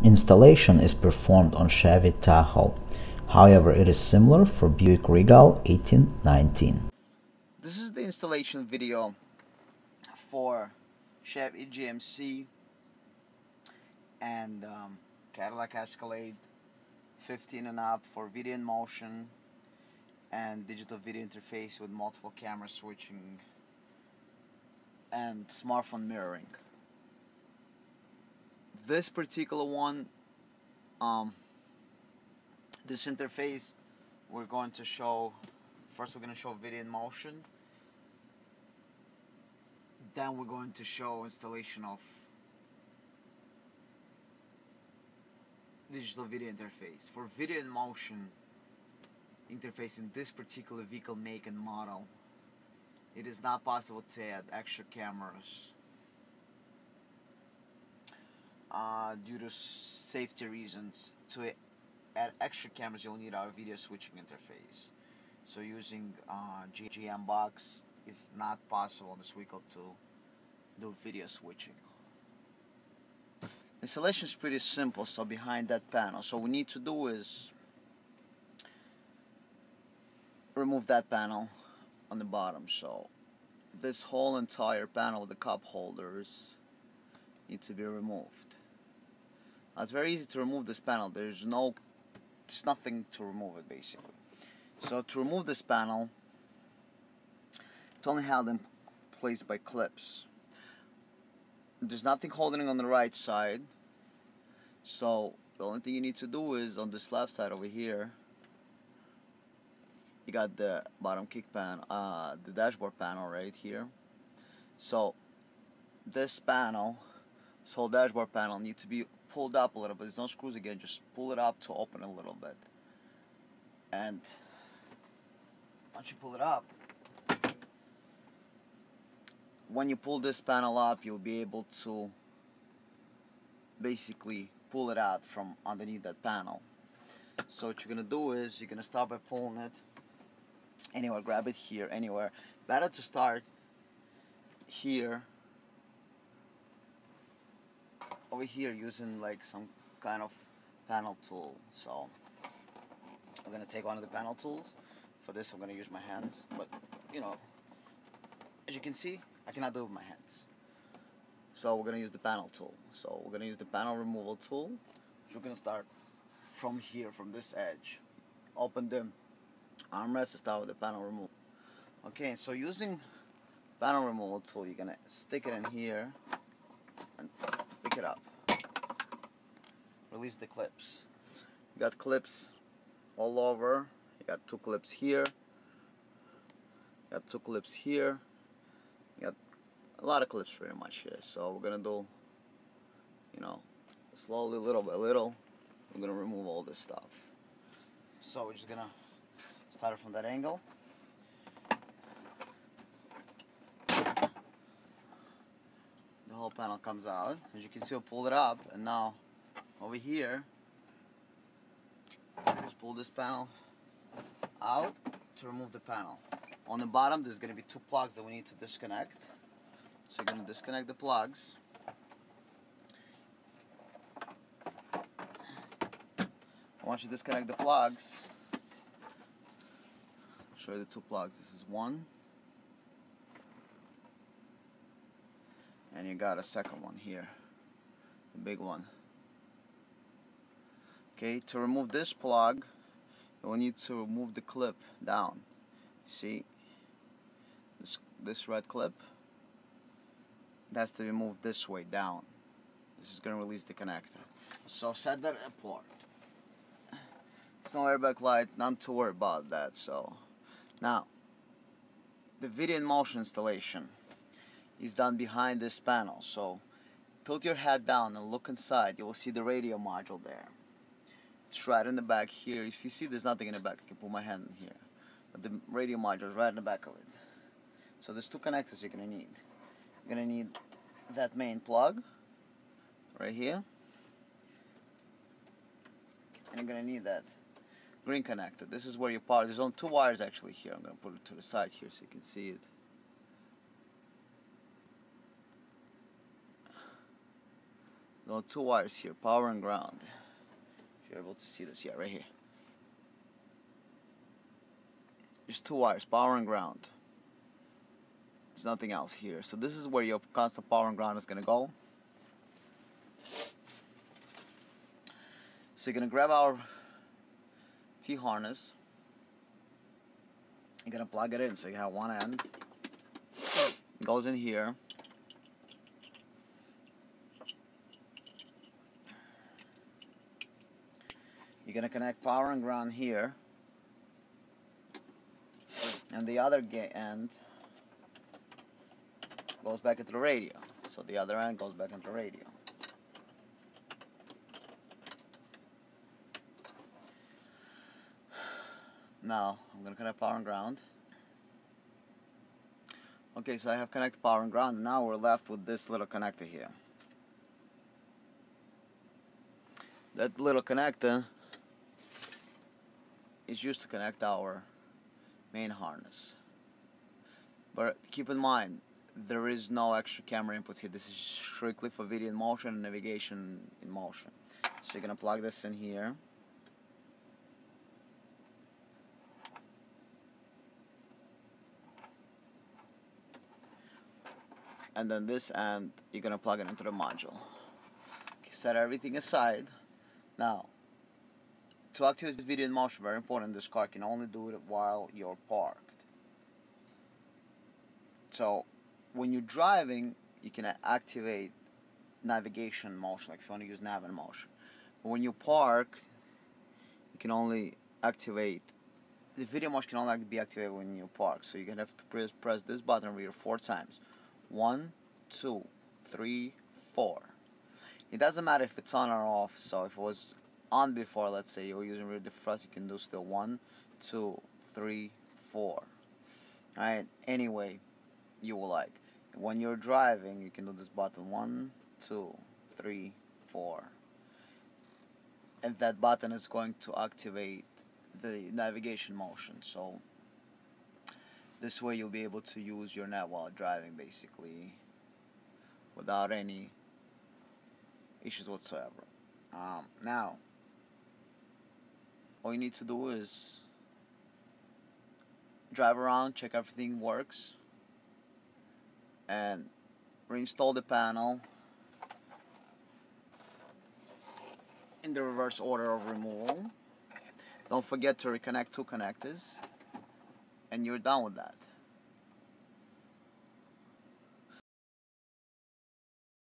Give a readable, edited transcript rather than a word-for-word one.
Installation is performed on Chevy Tahoe. However, it is similar for Buick Regal 1819. This is the installation video for Chevy GMC and Cadillac Escalade 15 and up for video in motion and digital video interface with multiple camera switching and smartphone mirroring. This particular one, this interface, we're going to show, first we're going to show video in motion, then we're going to show installation of digital video interface. For video in motion interface in this particular vehicle make and model, it is not possible to add extra cameras due to safety reasons. To add extra cameras, you'll need our video switching interface. So using GM box is not possible on this vehicle to do video switching. Installation is pretty simple. So behind that panel, so what we need to do is remove that panel on the bottom. So this whole entire panel with the cup holders need to be removed. Now, it's very easy to remove this panel. There's nothing to remove it basically. So to remove this panel, it's only held in place by clips. There's nothing holding it on the right side. So the only thing you need to do is on this left side over here, you got the bottom kick pan, the dashboard panel right here. So this panel, this whole dashboard panel needs to be pulled up a little bit. There's no screws again, just pull it up to open a little bit. And once you pull it up, when you pull this panel up, you'll be able to basically pull it out from underneath that panel. So what you're gonna do is you're gonna start by pulling it anywhere, grab it here, anywhere. Better to start here, over here, using like some kind of panel tool. So I'm gonna take one of the panel tools. For this I'm gonna use my hands, but you know, as you can see, I cannot do it with my hands. So we're gonna use the panel tool. So we're gonna use the panel removal tool, which we're gonna start from here, from this edge. Open the armrest to start with the panel removal. Okay, so using panel removal tool, you're gonna stick it in here and pick it up. Release the clips. You got clips all over. You got two clips here. You got two clips here. You got a lot of clips pretty much here. So we're gonna do, you know, slowly, little by little, we're gonna remove all this stuff. So we're just gonna start it from that angle. The whole panel comes out. As you can see, we'll pull it up, and now over here, just pull this panel out to remove the panel. On the bottom, there's going to be two plugs that we need to disconnect. So you're going to disconnect the plugs. Once you disconnect the plugs, I'll show you the two plugs. This is one, and you got a second one here, the big one. Okay, to remove this plug, you will need to remove the clip down. See, this red clip, it has to be moved this way down. This is going to release the connector. So set that apart. It's no airbag light, not to worry about that. So now, the video in motion installation is done behind this panel. So tilt your head down and look inside. You will see the radio module there. It's right in the back here. If you see there's nothing in the back, I can put my hand in here. But the radio module is right in the back of it. So there's two connectors you're going to need. You're going to need that main plug right here. And you're going to need that green connector. This is where your power, there's only two wires actually here. I'm going to put it to the side here so you can see it. There are two wires here, power and ground. If you're able to see this, yeah, right here. There's two wires, power and ground. There's nothing else here. So this is where your constant power and ground is going to go. So you're going to grab our T-harness. You're going to plug it in. So you have one end. It goes in here. You're going to connect power and ground here. And the other end goes back into the radio. So the other end goes back into the radio. Now I'm going to connect power and ground. Okay, so I have connected power and ground. Now we're left with this little connector here. That little connector is used to connect our main harness. But keep in mind, there is no extra camera inputs here. This is strictly for video in motion and navigation in motion. So you're going to plug this in here. And then this end, you're going to plug it into the module. Okay, set everything aside. Now, to activate video in motion, very important, this car can only do it while you're parked. So, when you're driving, you can activate navigation motion, like if you want to use nav in motion. But when you park, you can only activate, the video motion can only be activated when you park. So you're going to have to press this button over here 4 times. 1, 2, 3, 4. It doesn't matter if it's on or off. So if it was on before, let's say you were using rear defrost, you can do still 1, 2, 3, 4. Alright, anyway you will like. When you're driving, you can do this button 1, 2, 3, 4. And that button is going to activate the navigation motion. So this way you'll be able to use your nav while driving, basically, without any issues whatsoever. Now, all you need to do is drive around, check everything works, and reinstall the panel in the reverse order of removal. Don't forget to reconnect 2 connectors, and you're done with that.